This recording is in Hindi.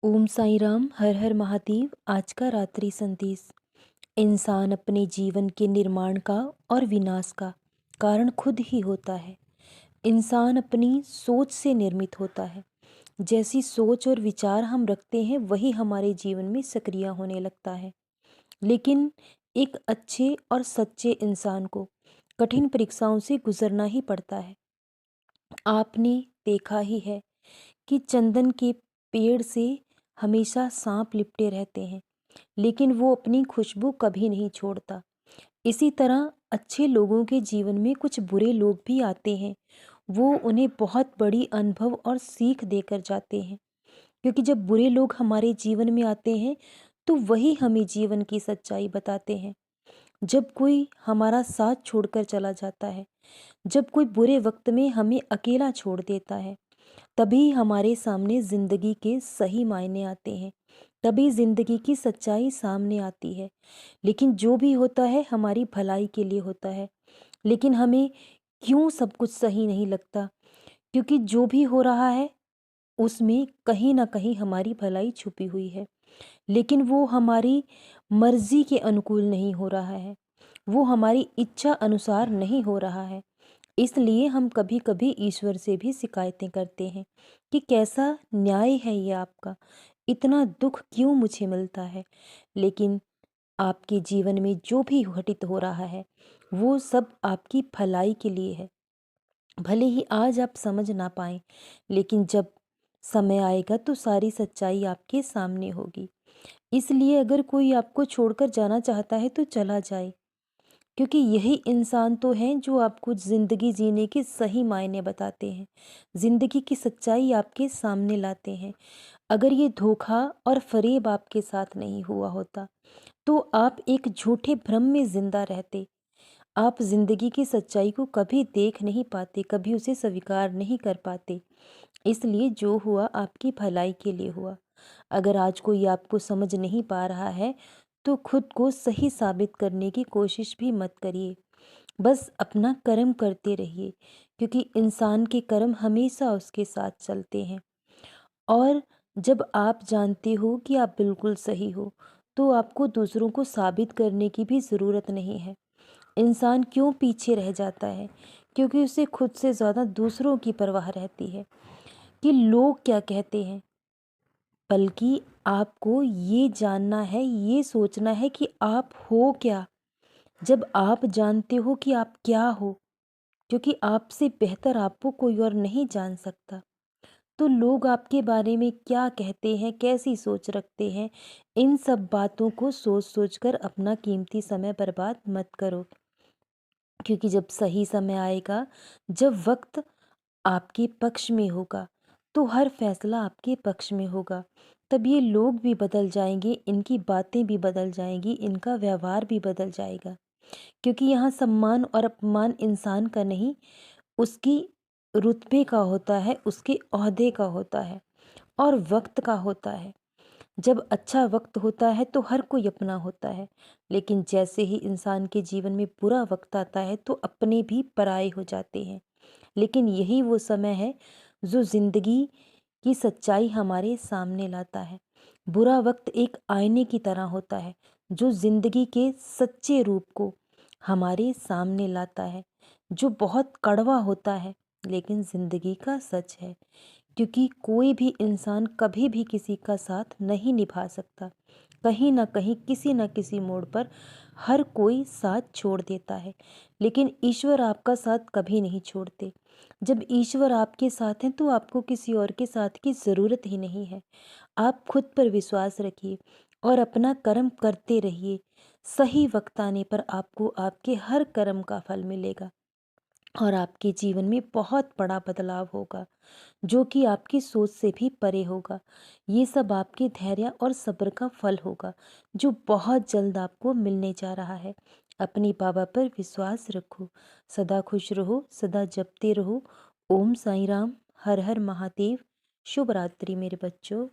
ओम साई राम, हर हर महादेव। आज का रात्रि संदेश। इंसान अपने जीवन के निर्माण का और विनाश का कारण खुद ही होता है। इंसान अपनी सोच से निर्मित होता है। जैसी सोच और विचार हम रखते हैं वही हमारे जीवन में सक्रिय होने लगता है। लेकिन एक अच्छे और सच्चे इंसान को कठिन परीक्षाओं से गुजरना ही पड़ता है। आपने देखा ही है कि चंदन के पेड़ से हमेशा सांप लिपटे रहते हैं, लेकिन वो अपनी खुशबू कभी नहीं छोड़ता। इसी तरह अच्छे लोगों के जीवन में कुछ बुरे लोग भी आते हैं। वो उन्हें बहुत बड़ी अनुभव और सीख देकर जाते हैं, क्योंकि जब बुरे लोग हमारे जीवन में आते हैं तो वही हमें जीवन की सच्चाई बताते हैं। जब कोई हमारा साथ छोड़कर चला जाता है, जब कोई बुरे वक्त में हमें अकेला छोड़ देता है, तभी हमारे सामने जिंदगी के सही मायने आते हैं, तभी जिंदगी की सच्चाई सामने आती है। लेकिन जो भी होता है हमारी भलाई के लिए होता है। लेकिन हमें क्यों सब कुछ सही नहीं लगता? क्योंकि जो भी हो रहा है उसमें कहीं ना कहीं हमारी भलाई छुपी हुई है, लेकिन वो हमारी मर्जी के अनुकूल नहीं हो रहा है, वो हमारी इच्छा अनुसार नहीं हो रहा है। इसलिए हम कभी कभी ईश्वर से भी शिकायतें करते हैं कि कैसा न्याय है ये आपका, इतना दुख क्यों मुझे मिलता है। लेकिन आपके जीवन में जो भी घटित हो रहा है वो सब आपकी भलाई के लिए है। भले ही आज आप समझ ना पाए, लेकिन जब समय आएगा तो सारी सच्चाई आपके सामने होगी। इसलिए अगर कोई आपको छोड़कर जाना चाहता है तो चला जाए, क्योंकि यही इंसान तो हैं जो आपको ज़िंदगी जीने के सही मायने बताते हैं, ज़िंदगी की सच्चाई आपके सामने लाते हैं। अगर ये धोखा और फरेब आपके साथ नहीं हुआ होता तो आप एक झूठे भ्रम में जिंदा रहते। आप जिंदगी की सच्चाई को कभी देख नहीं पाते, कभी उसे स्वीकार नहीं कर पाते। इसलिए जो हुआ आपकी भलाई के लिए हुआ। अगर आज कोई आपको समझ नहीं पा रहा है तो खुद को सही साबित करने की कोशिश भी मत करिए। बस अपना कर्म करते रहिए, क्योंकि इंसान के कर्म हमेशा उसके साथ चलते हैं। और जब आप जानते हो कि आप बिल्कुल सही हो तो आपको दूसरों को साबित करने की भी ज़रूरत नहीं है। इंसान क्यों पीछे रह जाता है? क्योंकि उसे खुद से ज़्यादा दूसरों की परवाह रहती है कि लोग क्या कहते हैं। बल्कि आपको ये जानना है, ये सोचना है कि आप हो क्या। जब आप जानते हो कि आप क्या हो, क्योंकि आपसे बेहतर आपको कोई और नहीं जान सकता, तो लोग आपके बारे में क्या कहते हैं, कैसी सोच रखते हैं, इन सब बातों को सोच सोच कर अपना कीमती समय बर्बाद मत करो। क्योंकि जब सही समय आएगा, जब वक्त आपके पक्ष में होगा, तो हर फैसला आपके पक्ष में होगा। तब ये लोग भी बदल जाएंगे, इनकी बातें भी बदल जाएंगी, इनका व्यवहार भी बदल जाएगा। क्योंकि यहाँ सम्मान और अपमान इंसान का नहीं, उसकी रुतबे का होता है, उसके ओहदे का होता है और वक्त का होता है। जब अच्छा वक्त होता है तो हर कोई अपना होता है, लेकिन जैसे ही इंसान के जीवन में बुरा वक्त आता है तो अपने भी पराये हो जाते हैं। लेकिन यही वो समय है जो जिंदगी की सच्चाई हमारे सामने लाता है। बुरा वक्त एक आईने की तरह होता है जो जिंदगी के सच्चे रूप को हमारे सामने लाता है, जो बहुत कड़वा होता है लेकिन जिंदगी का सच है। क्योंकि कोई भी इंसान कभी भी किसी का साथ नहीं निभा सकता। कहीं ना कहीं, किसी न किसी मोड़ पर हर कोई साथ छोड़ देता है, लेकिन ईश्वर आपका साथ कभी नहीं छोड़ते। जब ईश्वर आपके साथ हैं तो आपको किसी और के साथ की ज़रूरत ही नहीं है। आप खुद पर विश्वास रखिए और अपना कर्म करते रहिए। सही वक्त आने पर आपको आपके हर कर्म का फल मिलेगा और आपके जीवन में बहुत बड़ा बदलाव होगा, जो कि आपकी सोच से भी परे होगा। ये सब आपके धैर्य और सब्र का फल होगा, जो बहुत जल्द आपको मिलने जा रहा है। अपने बाबा पर विश्वास रखो, सदा खुश रहो, सदा जपते रहो। ओम साई राम, हर हर महादेव। शुभ रात्रि मेरे बच्चों।